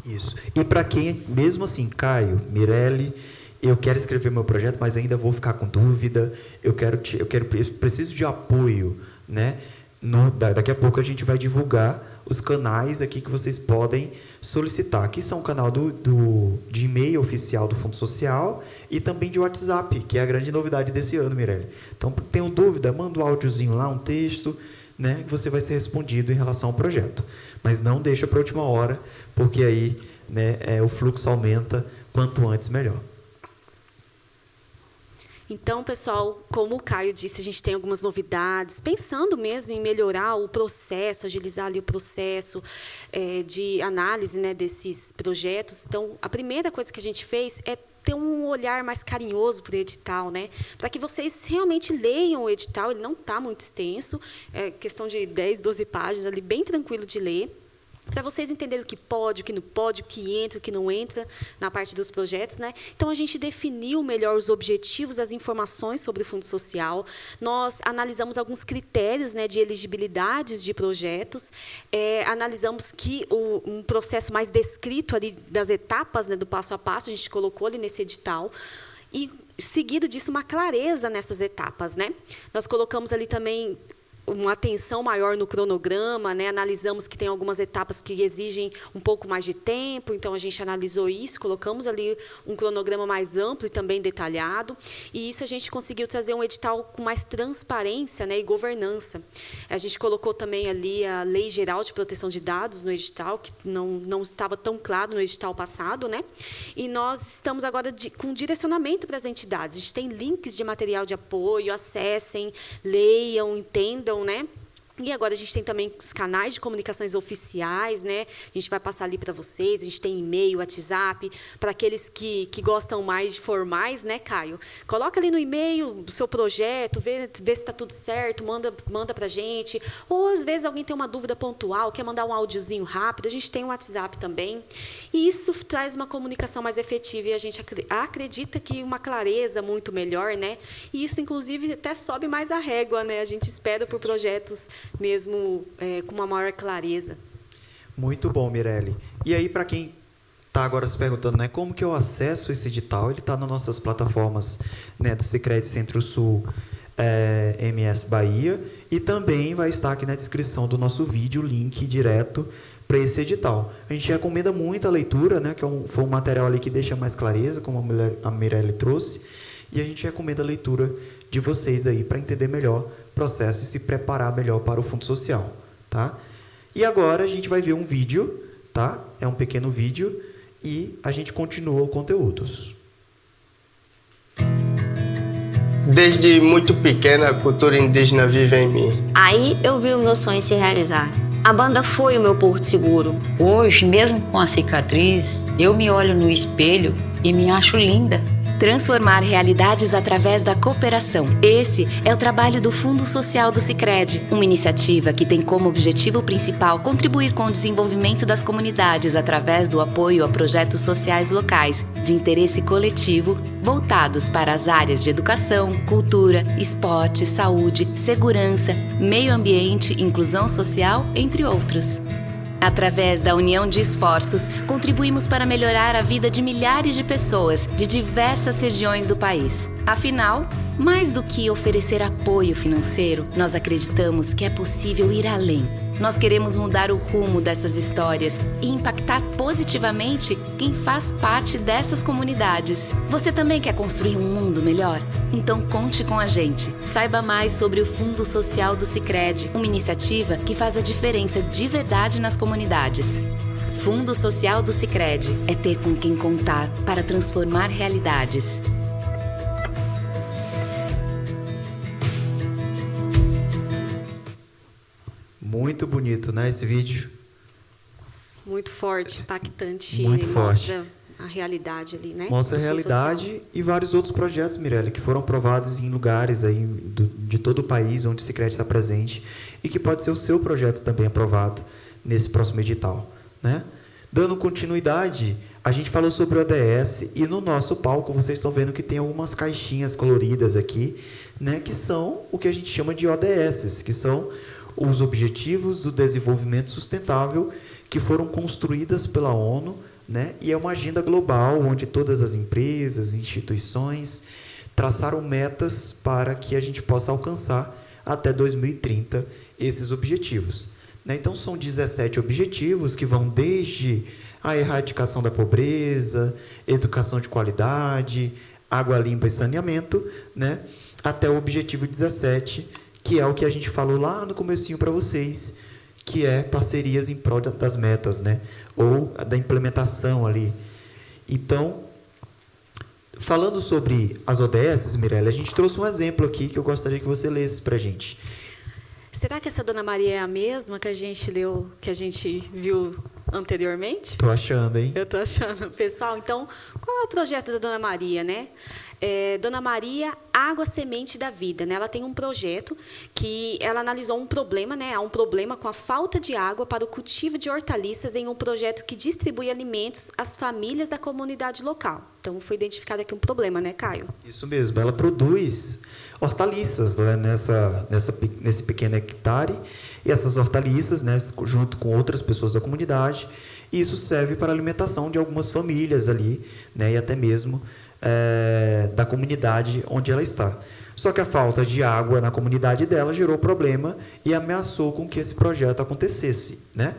Isso. E para quem, mesmo assim, Caio, Mirelle, eu quero escrever meu projeto, mas ainda vou ficar com dúvida, eu preciso de apoio, né? Daqui a pouco a gente vai divulgar os canais aqui que vocês podem solicitar. Aqui são o canal de e-mail oficial do Fundo Social e também de WhatsApp, que é a grande novidade desse ano, Mirelle. Então, tenham dúvida, manda um áudiozinho lá, um texto, né, que você vai ser respondido em relação ao projeto. Mas não deixa para a última hora, porque aí, né, o fluxo aumenta, quanto antes melhor. Então, pessoal, como o Caio disse, a gente tem algumas novidades, pensando mesmo em melhorar o processo, agilizar ali o processo de análise, né, desses projetos. Então, a primeira coisa que a gente fez é ter um olhar mais carinhoso para o edital, né? Para que vocês realmente leiam o edital, ele não está muito extenso, é questão de 10, 12 páginas, ali bem tranquilo de ler, para vocês entenderem o que pode, o que não pode, o que entra, o que não entra na parte dos projetos, né? Então, a gente definiu melhor os objetivos, as informações sobre o Fundo Social. Nós analisamos alguns critérios, né, de elegibilidades de projetos. Analisamos que um processo mais descrito ali das etapas, né, do passo a passo, a gente colocou ali nesse edital. E, seguido disso, uma clareza nessas etapas, né? Nós colocamos ali também uma atenção maior no cronograma, né? Analisamos que tem algumas etapas que exigem um pouco mais de tempo, então a gente analisou isso, colocamos ali um cronograma mais amplo e também detalhado, e isso a gente conseguiu trazer um edital com mais transparência, né, e governança. A gente colocou também ali a Lei Geral de Proteção de Dados no edital, que não estava tão claro no edital passado, né? E nós estamos agora com direcionamento para as entidades. A gente tem links de material de apoio, acessem, leiam, entendam, né? E agora a gente tem também os canais de comunicações oficiais, né? A gente vai passar ali para vocês, a gente tem e-mail, WhatsApp, para aqueles que gostam mais de formais, né, Caio? Coloca ali no e-mail o seu projeto, vê se está tudo certo, manda para a gente. Ou, às vezes, alguém tem uma dúvida pontual, quer mandar um áudiozinho rápido, a gente tem um WhatsApp também. E isso traz uma comunicação mais efetiva e a gente acredita que uma clareza muito melhor, né? E isso, inclusive, até sobe mais a régua, né? A gente espera por projetos mesmo com uma maior clareza. Muito bom, Mirelle. E aí, para quem está agora se perguntando, né, como que eu acesso esse edital? Ele está nas nossas plataformas, né, do Sicredi Centro-Sul, MS Bahia, e também vai estar aqui na descrição do nosso vídeo o link direto para esse edital. A gente recomenda muito a leitura, né, que foi um material ali que deixa mais clareza, como a Mirelle trouxe, e a gente recomenda a leitura de vocês aí para entender melhor o processo e se preparar melhor para o Fundo Social, tá? E agora a gente vai ver um vídeo, tá? É um pequeno vídeo e a gente continua o conteúdos. Desde muito pequena, a cultura indígena vive em mim. Aí eu vi o meu sonho se realizar. A banda foi o meu porto seguro. Hoje, mesmo com a cicatriz, eu me olho no espelho e me acho linda. Transformar realidades através da cooperação. Esse é o trabalho do Fundo Social do Sicredi, uma iniciativa que tem como objetivo principal contribuir com o desenvolvimento das comunidades através do apoio a projetos sociais locais de interesse coletivo voltados para as áreas de educação, cultura, esporte, saúde, segurança, meio ambiente, inclusão social, entre outros. Através da união de esforços, contribuímos para melhorar a vida de milhares de pessoas de diversas regiões do país. Afinal, mais do que oferecer apoio financeiro, nós acreditamos que é possível ir além. Nós queremos mudar o rumo dessas histórias e impactar positivamente quem faz parte dessas comunidades. Você também quer construir um mundo melhor? Então conte com a gente. Saiba mais sobre o Fundo Social do Sicredi, uma iniciativa que faz a diferença de verdade nas comunidades. Fundo Social do Sicredi é ter com quem contar para transformar realidades. Muito bonito, né, esse vídeo? Muito forte, impactante. Muito forte. Mostra a realidade ali, né? Mostra a realidade e vários outros projetos, Mirelle, que foram aprovados em lugares aí de todo o país onde o Sicredi está presente e que pode ser o seu projeto também aprovado nesse próximo edital, né? Dando continuidade, a gente falou sobre o ODS e no nosso palco vocês estão vendo que tem algumas caixinhas coloridas aqui, né, que são o que a gente chama de ODS, que são os Objetivos do Desenvolvimento Sustentável que foram construídas pela ONU, né? E é uma agenda global onde todas as empresas, instituições traçaram metas para que a gente possa alcançar até 2030 esses objetivos, né? Então são 17 objetivos que vão desde a erradicação da pobreza, educação de qualidade, água limpa e saneamento, né? Até o objetivo 17, que é o que a gente falou lá no comecinho para vocês, que é parcerias em prol das metas, né? Ou da implementação ali. Então, falando sobre as ODS, Mirelle, a gente trouxe um exemplo aqui que eu gostaria que você lesse para a gente. Será que essa Dona Maria é a mesma que a gente leu, que a gente viu anteriormente? Tô achando, hein? Eu tô achando. Pessoal, então, qual é o projeto da Dona Maria, né? Dona Maria, Água Semente da Vida, né? Ela tem um projeto que ela analisou um problema, né? Há um problema com a falta de água para o cultivo de hortaliças em um projeto que distribui alimentos às famílias da comunidade local. Então, foi identificado aqui um problema, né, Caio? Isso mesmo. Ela produz hortaliças, né, nesse pequeno hectare, e essas hortaliças, né, junto com outras pessoas da comunidade, e isso serve para a alimentação de algumas famílias ali, né, e até mesmo da comunidade onde ela está. Só que a falta de água na comunidade dela gerou problema e ameaçou com que esse projeto acontecesse, né?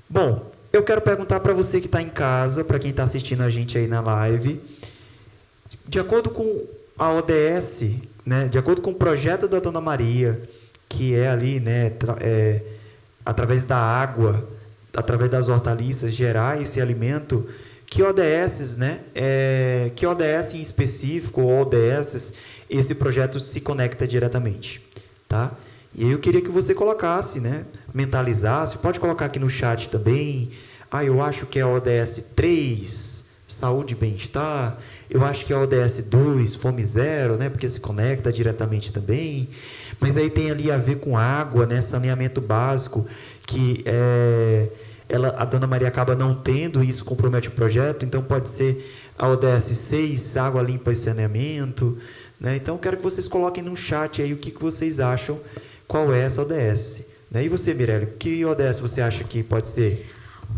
Bom, eu quero perguntar para você que está em casa, para quem está assistindo a gente aí na live, de acordo com a ODS, né, de acordo com o projeto da Dona Maria, que é ali, né, através da água, através das hortaliças, gerar esse alimento, que ODS, né, que ODS em específico, ou ODS, esse projeto se conecta diretamente, tá? E aí eu queria que você colocasse, né, mentalizasse, pode colocar aqui no chat também, eu acho que é ODS 3, saúde e bem-estar, eu acho que é ODS 2, fome zero, né, porque se conecta diretamente também, mas aí tem ali a ver com água, né, saneamento básico, que a Dona Maria acaba não tendo, e isso compromete o projeto, então pode ser a ODS 6, água limpa e saneamento, né? Então, eu quero que vocês coloquem no chat aí o que vocês acham, qual é essa ODS. Né? E você, Mirelle, que ODS você acha que pode ser?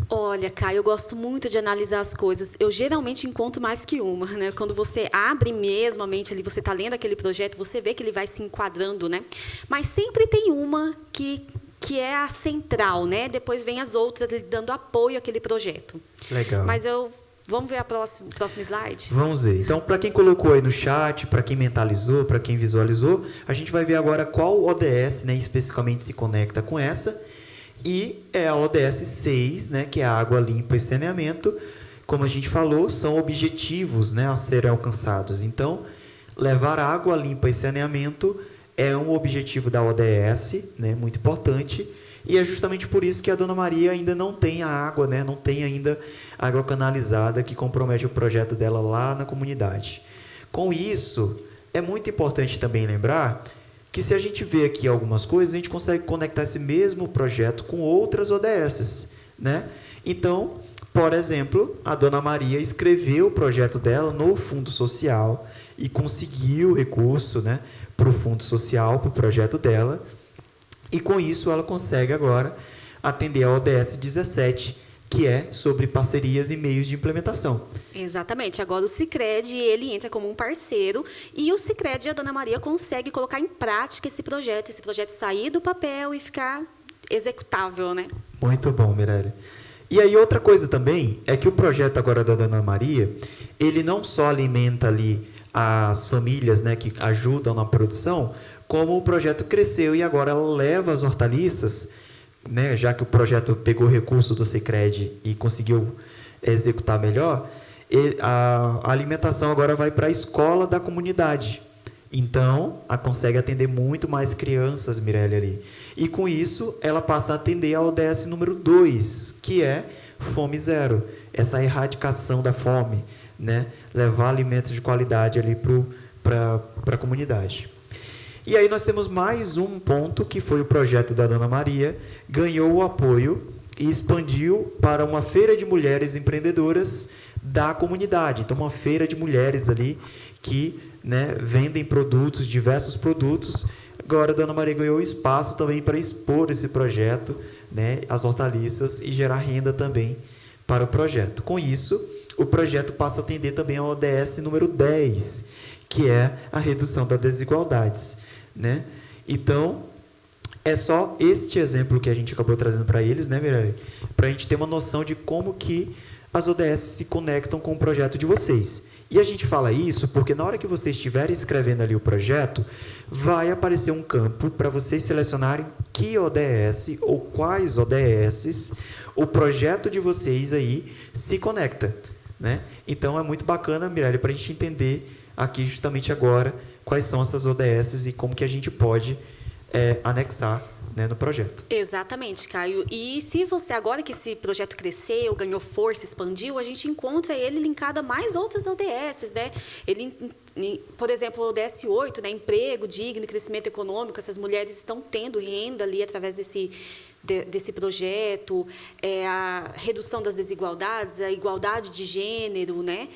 Olha, Caio, eu gosto muito de analisar as coisas. Eu geralmente encontro mais que uma, né? Quando você abre mesmo a mente ali, você está lendo aquele projeto, você vê que ele vai se enquadrando, né? Mas sempre tem uma que é a central, né? Depois vem as outras dando apoio àquele projeto. Legal. Mas vamos ver a próximo slide? Vamos ver. Então, para quem colocou aí no chat, para quem mentalizou, para quem visualizou, a gente vai ver agora qual ODS, né, especificamente se conecta com essa. E é a ODS 6, né, que é a água limpa e saneamento. Como a gente falou, são objetivos, né, a serem alcançados. Então, levar água limpa e saneamento é um objetivo da ODS, né, muito importante, E é justamente por isso que a Dona Maria ainda não tem a água, né? Não tem ainda água canalizada que compromete o projeto dela lá na comunidade. Com isso, é muito importante também lembrar que se a gente vê aqui algumas coisas, a gente consegue conectar esse mesmo projeto com outras ODSs, né? Então, por exemplo, a Dona Maria escreveu o projeto dela no Fundo Social e conseguiu recurso, né, para o Fundo Social, para o projeto dela. E com isso ela consegue agora atender a ODS 17, que é sobre parcerias e meios de implementação. Exatamente. Agora o Sicredi, ele entra como um parceiro e o Sicredi e a Dona Maria consegue colocar em prática esse projeto sair do papel e ficar executável, né? Muito bom, Mirelle. E aí outra coisa também é que o projeto agora da Dona Maria, ele não só alimenta ali as famílias, né, que ajudam na produção, como o projeto cresceu e agora ela leva as hortaliças, né, já que o projeto pegou recurso do Sicredi e conseguiu executar melhor, a alimentação agora vai para a escola da comunidade. Então, ela consegue atender muito mais crianças, Mirelle, ali. E com isso, ela passa a atender a ODS número 2, que é Fome Zero, essa erradicação da fome, né? Levar alimentos de qualidade ali para a comunidade. E aí nós temos mais um ponto, que foi o projeto da Dona Maria, ganhou o apoio e expandiu para uma feira de mulheres empreendedoras da comunidade. Então, uma feira de mulheres ali que, né, vendem produtos, diversos produtos. Agora a Dona Maria ganhou espaço também para expor esse projeto, né, as hortaliças, e gerar renda também para o projeto. Com isso, o projeto passa a atender também a ODS número 10, que é a redução das desigualdades, né? Então, é só este exemplo que a gente acabou trazendo para eles, né, Mirelle? Para a gente ter uma noção de como que as ODS se conectam com o projeto de vocês. E a gente fala isso porque na hora que vocês estiverem escrevendo ali o projeto, vai aparecer um campo para vocês selecionarem que ODS ou quais ODSs o projeto de vocês aí se conecta, né? Então é muito bacana, Mirelle, para a gente entender aqui justamente agora quais são essas ODSs e como que a gente pode anexar, né, no projeto. Exatamente, Caio. E se você, agora que esse projeto cresceu, ganhou força, expandiu, a gente encontra ele linkado a mais outras ODSs, né? Ele, por exemplo, o ODS 8, né, emprego digno e crescimento econômico, essas mulheres estão tendo renda ali através desse projeto, a redução das desigualdades, a igualdade de gênero, né?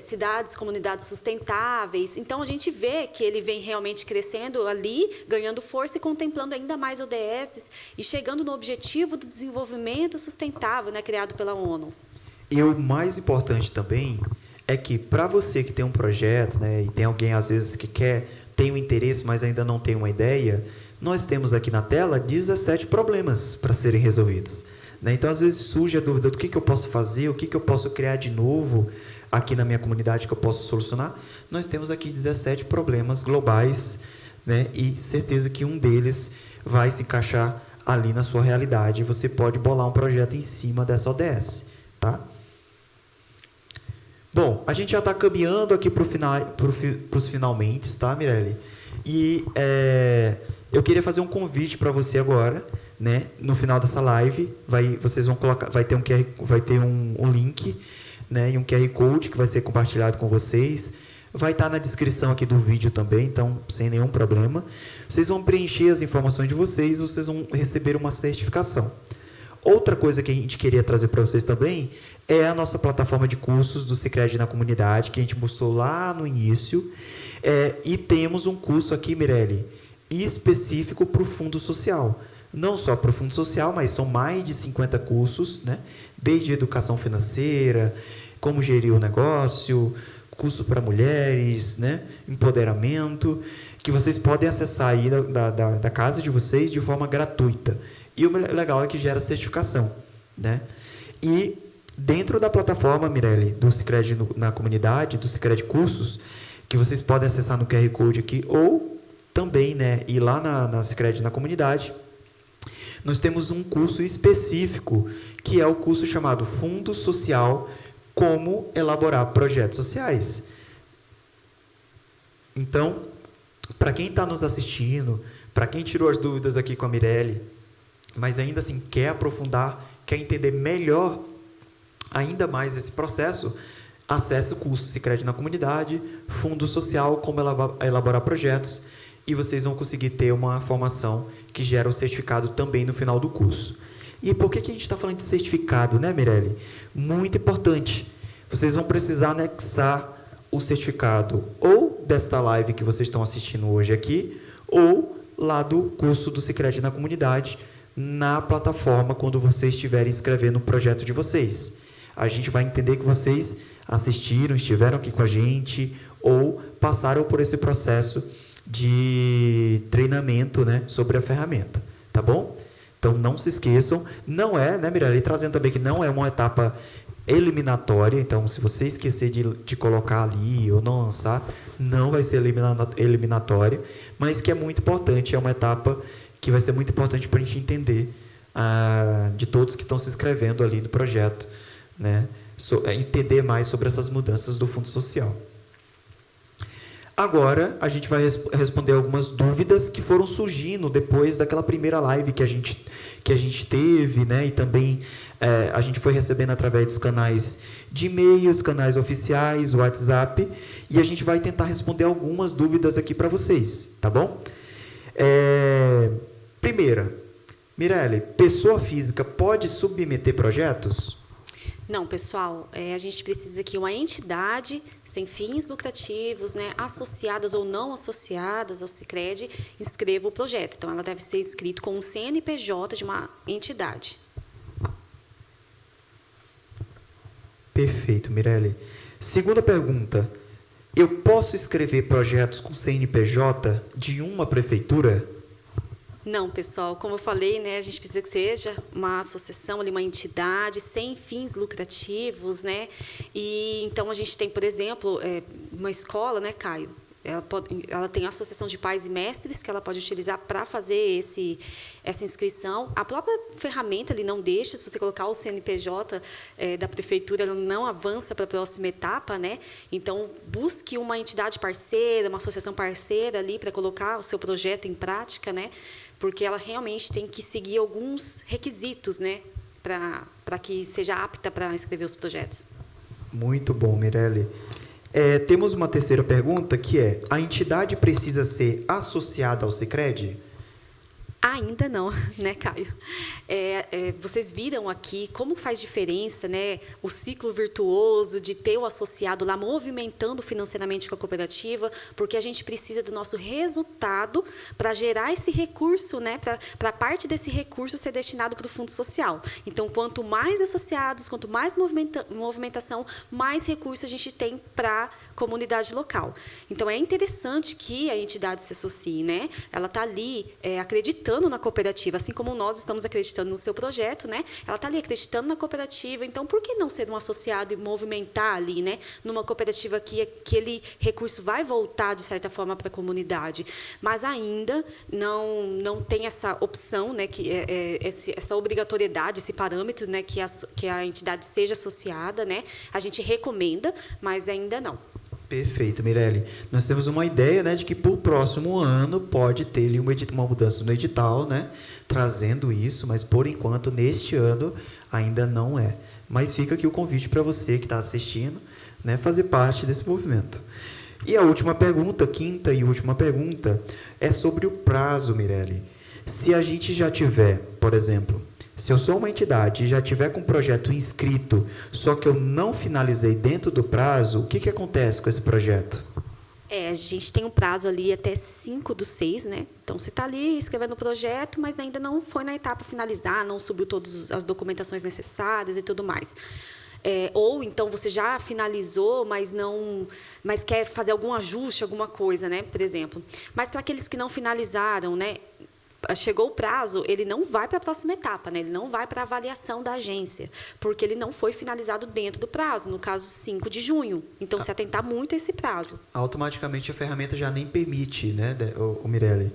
Cidades, comunidades sustentáveis. Então, a gente vê que ele vem realmente crescendo ali, ganhando força e contemplando ainda mais ODSs e chegando no objetivo do desenvolvimento sustentável, né, criado pela ONU. E o mais importante também é que, para você que tem um projeto, né, e tem alguém, às vezes, que tem um interesse, mas ainda não tem uma ideia, nós temos aqui na tela 17 problemas para serem resolvidos, né? Então, às vezes, surge a dúvida do que eu posso fazer, o que eu posso criar de novo aqui na minha comunidade que eu posso solucionar. Nós temos aqui 17 problemas globais, né? E certeza que um deles vai se encaixar ali na sua realidade. Você pode bolar um projeto em cima dessa ODS, tá? Bom, a gente já está caminhando aqui para os finalmente, tá, Mirelle? E eu queria fazer um convite para você agora, né? No final dessa live, vocês vão colocar, vai ter um link, né? E um QR Code que vai ser compartilhado com vocês. Vai estar na descrição aqui do vídeo também, então sem nenhum problema. Vocês vão preencher as informações de vocês, vocês vão receber uma certificação. Outra coisa que a gente queria trazer para vocês também é a nossa plataforma de cursos do Sicredi na comunidade, que a gente mostrou lá no início. E temos um curso aqui, Mirelle, específico para o Fundo Social. Não só para o Fundo Social, mas são mais de 50 cursos, né? Desde educação financeira, como gerir o negócio, curso para mulheres, né? Empoderamento, que vocês podem acessar aí da casa de vocês de forma gratuita. E o legal é que gera certificação, né? E dentro da plataforma, Mirelle, do Sicredi na comunidade, do Sicredi Cursos, que vocês podem acessar no QR Code aqui, ou também, né, ir lá na Sicredi na comunidade, nós temos um curso específico, que é o curso chamado Fundo Social, como elaborar projetos sociais. Então, para quem está nos assistindo, para quem tirou as dúvidas aqui com a Mirelle, mas ainda assim quer aprofundar, quer entender melhor ainda mais esse processo, acesse o curso Sicredi na Comunidade, Fundo Social, como elaborar projetos, e vocês vão conseguir ter uma formação que gera o certificado também no final do curso. E por que a gente está falando de certificado, né, Mirelle? Muito importante. Vocês vão precisar anexar o certificado ou desta live que vocês estão assistindo hoje aqui, ou lá do curso do Sicredi na Comunidade, na plataforma, quando vocês estiverem escrevendo o projeto de vocês. A gente vai entender que vocês assistiram, estiveram aqui com a gente, ou passaram por esse processo de treinamento, né, sobre a ferramenta, tá bom? Então, não se esqueçam, não é, né, Mirelle, trazendo também que não é uma etapa eliminatória, então, se você esquecer de colocar ali ou não lançar, não vai ser eliminatória, mas que é muito importante, é uma etapa que vai ser muito importante para a gente entender de todos que estão se inscrevendo ali no projeto, né, entender mais sobre essas mudanças do Fundo Social. Agora, a gente vai responder algumas dúvidas que foram surgindo depois daquela primeira live que a gente teve, né? E também a gente foi recebendo através dos canais de e-mails, canais oficiais, WhatsApp, e a gente vai tentar responder algumas dúvidas aqui para vocês, tá bom? Primeira, Mirelle, pessoa física pode submeter projetos? Não, pessoal, a gente precisa que uma entidade sem fins lucrativos, né, associadas ou não associadas ao Sicredi, inscreva o projeto. Então, ela deve ser inscrita com um CNPJ de uma entidade. Perfeito, Mirelle. Segunda pergunta, eu posso escrever projetos com CNPJ de uma prefeitura? Não, pessoal, como eu falei, né, a gente precisa que seja uma associação, ali, uma entidade sem fins lucrativos, né? E então a gente tem, por exemplo, uma escola, né, Caio? Ela tem a associação de pais e mestres que ela pode utilizar para fazer essa inscrição. A própria ferramenta ele não deixa, se você colocar o CNPJ da prefeitura, ela não avança para a próxima etapa, né? Então, busque uma entidade parceira, uma associação parceira ali para colocar o seu projeto em prática, né? Porque ela realmente tem que seguir alguns requisitos, né? Para que seja apta para escrever os projetos. Muito bom, Mirelle. Temos uma terceira pergunta, que é: a entidade precisa ser associada ao Sicredi? Ainda não, né, Caio? Vocês viram aqui como faz diferença, né, o ciclo virtuoso de ter o associado lá movimentando financeiramente com a cooperativa, porque a gente precisa do nosso resultado para gerar esse recurso, né, para parte desse recurso ser destinado para o Fundo Social. Então, quanto mais associados, quanto mais movimentação, mais recurso a gente tem para a comunidade local. Então, é interessante que a entidade se associe, né? Ela está ali acreditando na cooperativa, assim como nós estamos acreditando no seu projeto, né? Ela está ali acreditando na cooperativa, então por que não ser um associado e movimentar ali, né? Numa cooperativa que aquele recurso vai voltar, de certa forma, para a comunidade. Mas ainda não tem essa opção, né? Essa obrigatoriedade, esse parâmetro, né? Que a entidade seja associada, né? A gente recomenda, mas ainda não. Perfeito, Mirelle. Nós temos uma ideia, né, de que para o próximo ano pode ter ali uma mudança no edital, né, trazendo isso, mas por enquanto, neste ano, ainda não é. Mas fica aqui o convite para você que está assistindo, né, fazer parte desse movimento. E a última pergunta, quinta e última pergunta, é sobre o prazo, Mirelle. Se a gente já tiver, por exemplo, se eu sou uma entidade e já tiver com um projeto inscrito, só que eu não finalizei dentro do prazo, o que acontece com esse projeto? A gente tem um prazo ali até 5/6, né? Então, você está ali escrevendo o projeto, mas ainda não foi na etapa finalizar, não subiu todas as documentações necessárias e tudo mais. Ou, então, você já finalizou, mas quer fazer algum ajuste, alguma coisa, né? Por exemplo. Mas, para aqueles que não finalizaram, né? Chegou o prazo, ele não vai para a próxima etapa, né? Ele não vai para a avaliação da agência, porque ele não foi finalizado dentro do prazo, no caso 5 de junho. Então, se atentar muito a esse prazo. Automaticamente a ferramenta já nem permite, né, o Mirelle?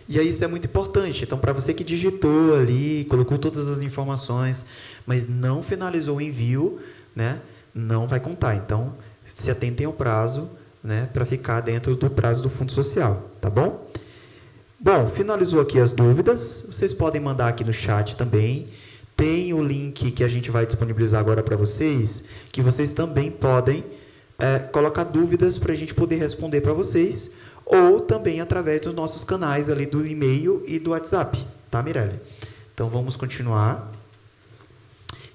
E aí isso é muito importante. Então, para você que digitou ali, colocou todas as informações, mas não finalizou o envio, né, não vai contar. Então, se atentem ao prazo, né, para ficar dentro do prazo do Fundo Social, tá bom? Bom, finalizou aqui as dúvidas. Vocês podem mandar aqui no chat também. Tem o link que a gente vai disponibilizar agora para vocês, que vocês também podem colocar dúvidas para a gente poder responder para vocês, ou também através dos nossos canais ali do e-mail e do WhatsApp, tá, Mirelle? Então, vamos continuar.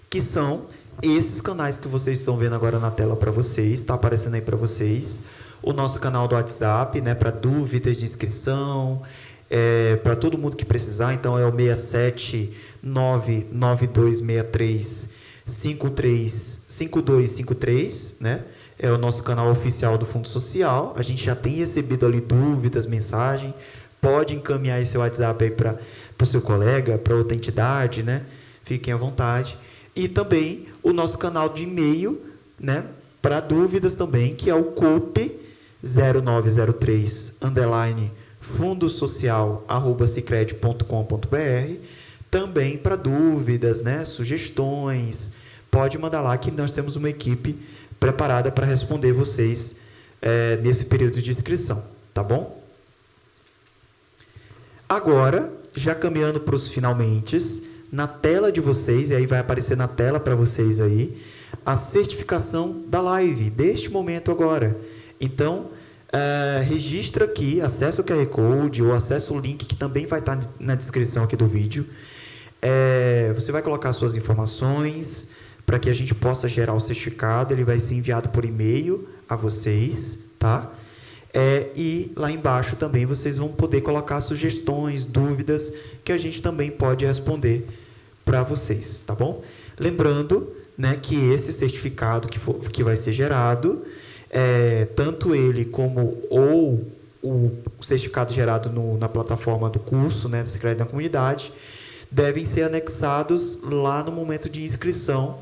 Que são esses canais que vocês estão vendo agora na tela para vocês, está aparecendo aí para vocês. O nosso canal do WhatsApp, né, para dúvidas de inscrição, para todo mundo que precisar. Então, é o 67992635253, né? É o nosso canal oficial do Fundo Social. A gente já tem recebido ali dúvidas, mensagem. Pode encaminhar esse WhatsApp aí para o seu colega, para outra entidade, né? Fiquem à vontade. E também o nosso canal de e-mail, né? Para dúvidas também, que é o COPE0903_fundosocial@sicredi.com.br. Também para dúvidas, né? Sugestões. Pode mandar lá que nós temos uma equipe preparada para responder vocês nesse período de inscrição, tá bom? Agora, já caminhando para os finalmentes, na tela de vocês, e aí vai aparecer na tela para vocês aí, a certificação da live, deste momento agora. Então, registra aqui, acessa o QR Code ou acessa o link que também vai estar na descrição aqui do vídeo. Você vai colocar suas informações para que a gente possa gerar o certificado. Ele vai ser enviado por e-mail a vocês, tá? E lá embaixo também vocês vão poder colocar sugestões, dúvidas, que a gente também pode responder para vocês, tá bom? Lembrando, né, que esse certificado que vai ser gerado, tanto ele como o certificado gerado na plataforma do curso, né, do Sicredi da Comunidade, devem ser anexados lá no momento de inscrição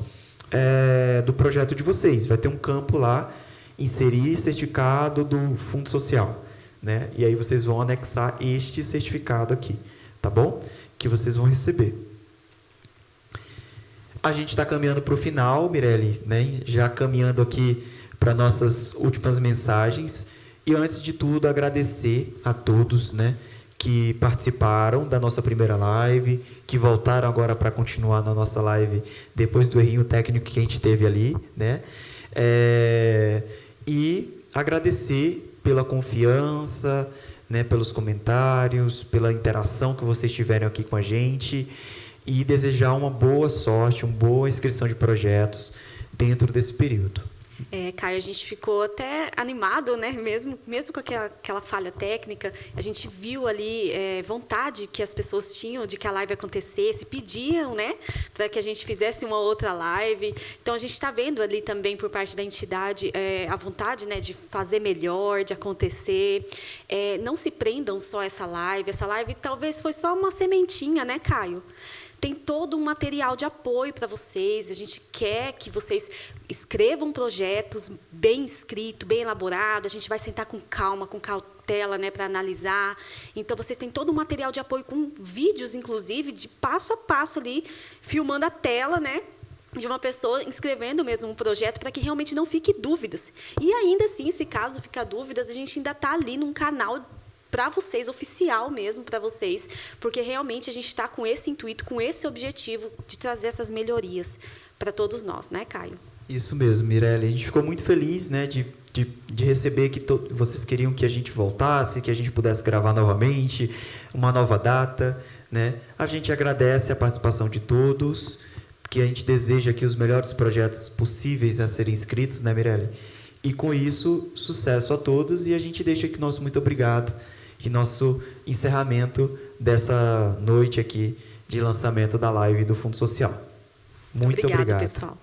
do projeto de vocês. Vai ter um campo lá, inserir certificado do Fundo Social, né? E aí vocês vão anexar este certificado aqui, tá bom? Que vocês vão receber. A gente está caminhando para o final, Mirelle, né? Já caminhando aqui para nossas últimas mensagens. E antes de tudo, agradecer a todos, né, que participaram da nossa primeira live, que voltaram agora para continuar na nossa live depois do errinho técnico que a gente teve ali, né? E agradecer pela confiança, né, pelos comentários, pela interação que vocês tiveram aqui com a gente, e desejar uma boa sorte, uma boa inscrição de projetos dentro desse período. Caio, a gente ficou até animado, né? Mesmo com aquela falha técnica, a gente viu ali vontade que as pessoas tinham de que a live acontecesse, pediam, né, para que a gente fizesse uma outra live. Então, a gente está vendo ali também, por parte da entidade, a vontade, né, de fazer melhor, de acontecer. Não se prendam só a essa live. Essa live talvez foi só uma sementinha, né, Caio? Tem todo um material de apoio para vocês. A gente quer que vocês escrevam projetos bem escritos, bem elaborados. A gente vai sentar com calma, com cautela, né, para analisar. Então, vocês têm todo um material de apoio com vídeos, inclusive, de passo a passo ali, filmando a tela, né, de uma pessoa escrevendo mesmo um projeto, para que realmente não fique dúvidas. E ainda assim, se caso ficar dúvidas, a gente ainda está ali num canal para vocês, oficial mesmo para vocês, porque realmente a gente está com esse intuito, com esse objetivo de trazer essas melhorias para todos nós, né, Caio? Isso mesmo, Mirelle. A gente ficou muito feliz, né, de receber que vocês queriam que a gente voltasse, que a gente pudesse gravar novamente, uma nova data, né? A gente agradece a participação de todos, que a gente deseja que os melhores projetos possíveis a serem inscritos, né, Mirelle? E com isso, sucesso a todos, e a gente deixa aqui nosso muito obrigado e nosso encerramento dessa noite aqui de lançamento da live do Fundo Social. Muito obrigado, pessoal.